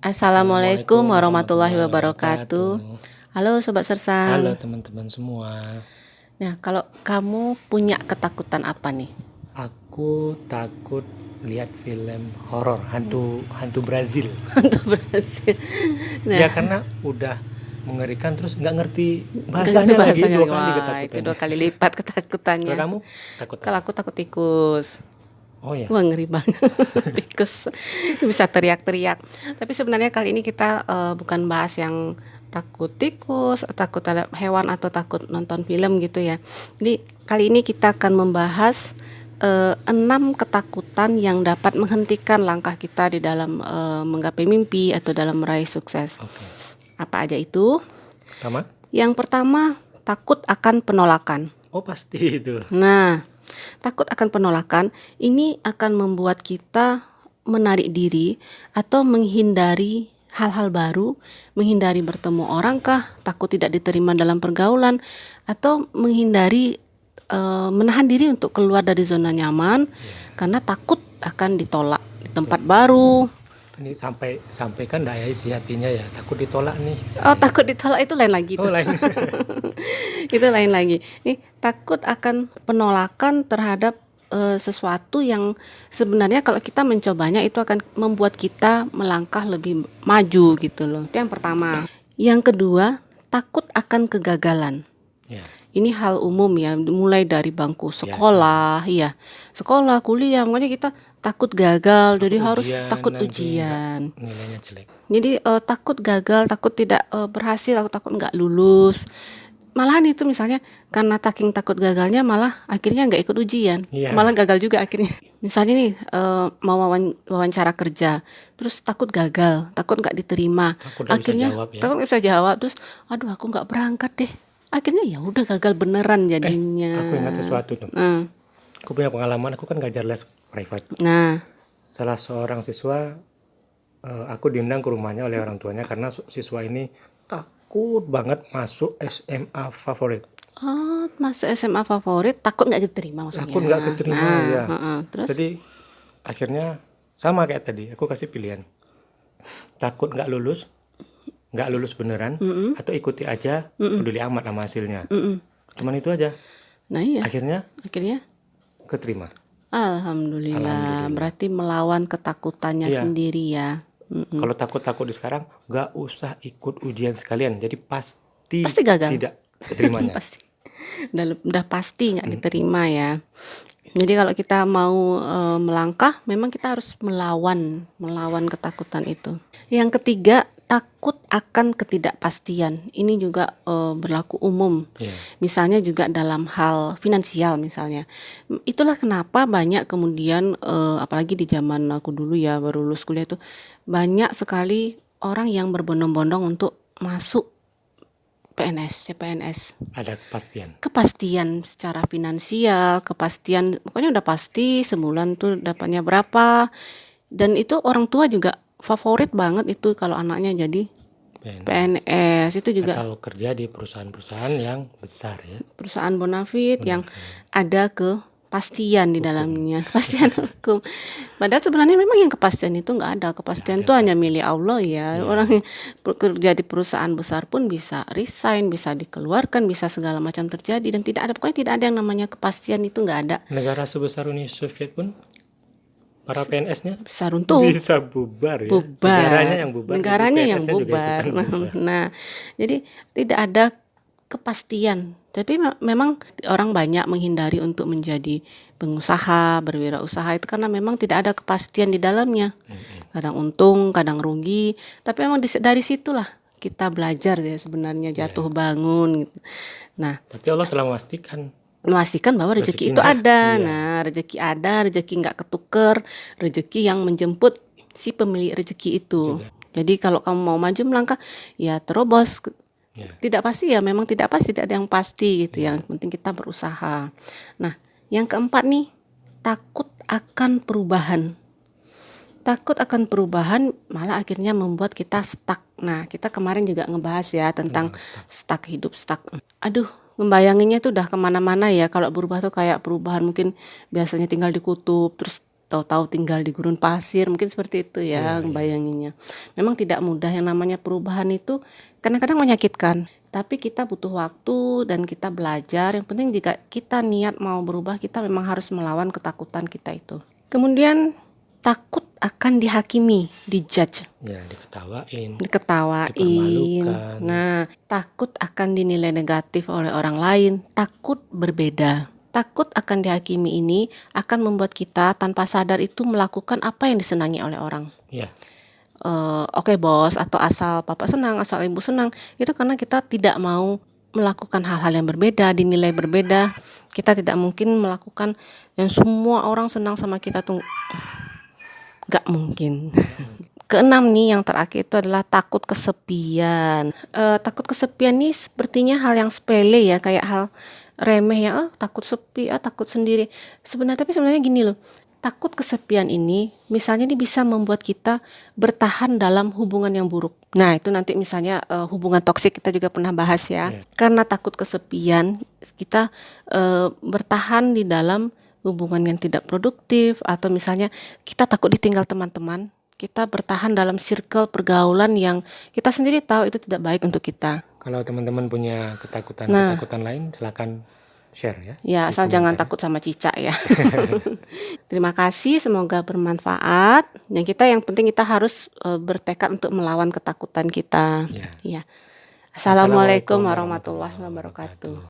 Assalamualaikum Assalamualaikum warahmatullahi warahmatullahi wabarakatuh. wabarakatuh. Halo Sobat Halo Sersang. teman-teman semua. Nah, kalau kamu punya ketakutan apa nih? Aku takut lihat film horor hantu Brazil. Untuk berhasil. Nah, Ya karena udah mengerikan terus nggak ngerti gak ngerti bahasanya lagi, bahasanya. 2 kali Wah, itu ketakutannya. 2 kali lipat Kalau ketakutannya. kamu takut Kalau apa? aku takut tikus. Oh ya, Wah, ngeri banget. Tikus bisa teriak-teriak. Tapi sebenarnya kali ini kita bukan bahas yang takut tikus, takut ada hewan atau takut nonton film gitu ya. Jadi kali ini kita akan membahas 6 ketakutan yang dapat menghentikan langkah kita di dalam menggapai mimpi atau dalam meraih sukses. oke. Apa aja itu? Pertama, Yang pertama, takut akan penolakan. oh pasti itu. Nah, takut akan penolakan ini akan membuat kita menarik diri atau menghindari hal-hal baru, menghindari bertemu orang kah, takut tidak diterima dalam pergaulan, atau menghindari menahan diri untuk keluar dari zona nyaman karena takut akan ditolak di tempat baru. Ini sampai kan nggak ya isi hatinya ya, takut ditolak nih. Oh, takut ditolak itu lain lagi Oh tuh. lain. Itu lain lagi. Nih, takut akan penolakan terhadap sesuatu yang sebenarnya kalau kita mencobanya itu akan membuat kita melangkah lebih maju gitu loh. Itu yang pertama. Yang kedua, takut akan kegagalan. Ya, Ini hal umum ya, mulai dari bangku sekolah, ya, sekolah, kuliah, makanya kita takut gagal, jadi harus takut nanti ujian. nilainya jelek. Jadi takut gagal, takut tidak berhasil, aku takut nggak lulus. Malahan itu misalnya karena saking takut gagalnya malah akhirnya nggak ikut ujian, Iya. malah gagal juga akhirnya. Misalnya nih mau wawancara kerja, terus takut gagal, takut nggak diterima, Aku udah bisa akhirnya jawab ya. takut nggak bisa jawab, terus aduh aku nggak berangkat deh. Akhirnya ya udah gagal beneran jadinya. Aku ingat sesuatu tuh. Nah, Aku punya pengalaman, aku kan ngajar les private. nah, Salah seorang siswa, aku diundang ke rumahnya oleh orang tuanya karena siswa ini takut banget masuk SMA favorit. oh masuk SMA favorit takut nggak diterima maksudnya. Takut nggak keterima Nah, ya. terus Jadi akhirnya sama kayak tadi, aku kasih pilihan. Takut nggak lulus beneran, atau ikuti aja, peduli amat sama hasilnya. Cuman itu aja. nah iya, Akhirnya akhirnya keterima. Alhamdulillah, berarti melawan ketakutannya Iya. sendiri ya. Kalau takut-takut di sekarang, nggak usah ikut ujian sekalian. Jadi pasti Pasti gagal. tidak keterimanya. Pasti. Udah pasti nggak diterima ya. Jadi kalau kita mau melangkah, memang kita harus melawan ketakutan itu. Yang ketiga, takut akan ketidakpastian. Ini juga berlaku umum. Iya. Misalnya juga dalam hal finansial misalnya. Itulah kenapa banyak kemudian apalagi di zaman aku dulu ya baru lulus kuliah itu banyak sekali orang yang berbondong-bondong untuk masuk PNS, CPNS. Ada kepastian. Kepastian secara finansial, kepastian pokoknya udah pasti sebulan tuh dapatnya berapa. Dan itu orang tua juga favorit banget itu kalau anaknya jadi PNS. Itu juga Atau kerja di perusahaan-perusahaan yang besar ya. perusahaan bonafit yang ada kepastian di dalamnya, kepastian hukum. Padahal sebenarnya memang yang kepastian itu nggak ada. Kepastian itu hanya milik Allah ya. Orang yang bekerja di perusahaan besar pun bisa resign, bisa dikeluarkan, bisa segala macam terjadi dan pokoknya tidak ada yang namanya kepastian, itu nggak ada. Negara sebesar Uni Soviet pun para PNS-nya Besar untuk bisa bubar ya. bubar. Negaranya yang bubar. Negaranya jadi yang PNS-nya juga bubar. ikutan bubar. Nah, jadi tidak ada kepastian. Tapi memang orang banyak menghindari untuk menjadi pengusaha, berwirausaha itu karena memang tidak ada kepastian di dalamnya. Kadang untung, kadang rugi. Tapi memang dari situlah kita belajar ya sebenarnya jatuh bangun gitu. Nah, Tapi Allah telah memastikan bahwa rezeki itu Rezekinya, ada. iya. Nah, rezeki ada, rezeki nggak ketuker, rezeki yang menjemput si pemilik rezeki itu. Jadi kalau kamu mau maju melangkah, ya terobos. Ya. Tidak pasti ya, memang tidak pasti, tidak ada yang pasti gitu. Yang penting kita berusaha. Nah, yang keempat nih, takut akan perubahan. Takut akan perubahan malah akhirnya membuat kita stuck. Nah, kita kemarin juga ngebahas ya tentang stuck hidup, stuck. Aduh, membayanginnya tuh udah kemana-mana ya. Kalau berubah tuh kayak perubahan mungkin biasanya tinggal di kutub, terus tahu-tahu tinggal di gurun pasir, mungkin seperti itu ya Iya, iya. bayanginnya. Memang tidak mudah, yang namanya perubahan itu kadang-kadang menyakitkan, tapi kita butuh waktu dan kita belajar. Yang penting jika kita niat mau berubah, kita memang harus melawan ketakutan kita itu. Kemudian takut akan dihakimi, dijudge, Ya, diketawain, diketawain. dipermalukan. Nah, takut akan dinilai negatif oleh orang lain, takut berbeda. Takut akan dihakimi ini akan membuat kita tanpa sadar itu melakukan apa yang disenangi oleh orang. Ya, Oke bos, atau asal papa senang, asal ibu senang, itu karena kita tidak mau melakukan hal-hal yang berbeda, dinilai berbeda. Kita tidak mungkin melakukan yang semua orang senang sama kita tuh, gak mungkin. Keenam nih, yang terakhir itu adalah takut kesepian. Takut kesepian nih sepertinya hal yang sepele ya, kayak hal remeh ya, takut sepi, takut sendiri. Tapi sebenarnya gini loh, takut kesepian ini misalnya ini bisa membuat kita bertahan dalam hubungan yang buruk. Nah itu nanti misalnya hubungan toksik kita juga pernah bahas ya. Karena takut kesepian, kita bertahan di dalam hubungan yang tidak produktif, atau misalnya kita takut ditinggal teman-teman. Kita bertahan dalam circle pergaulan yang kita sendiri tahu itu tidak baik untuk kita. kalau teman-teman punya ketakutan lain, silakan share ya. Ya, di asal jangan komentar. takut sama cicak ya. Terima kasih, semoga bermanfaat. Yang penting kita harus bertekad untuk melawan ketakutan kita. Ya. Ya. Assalamualaikum warahmatullahi wabarakatuh.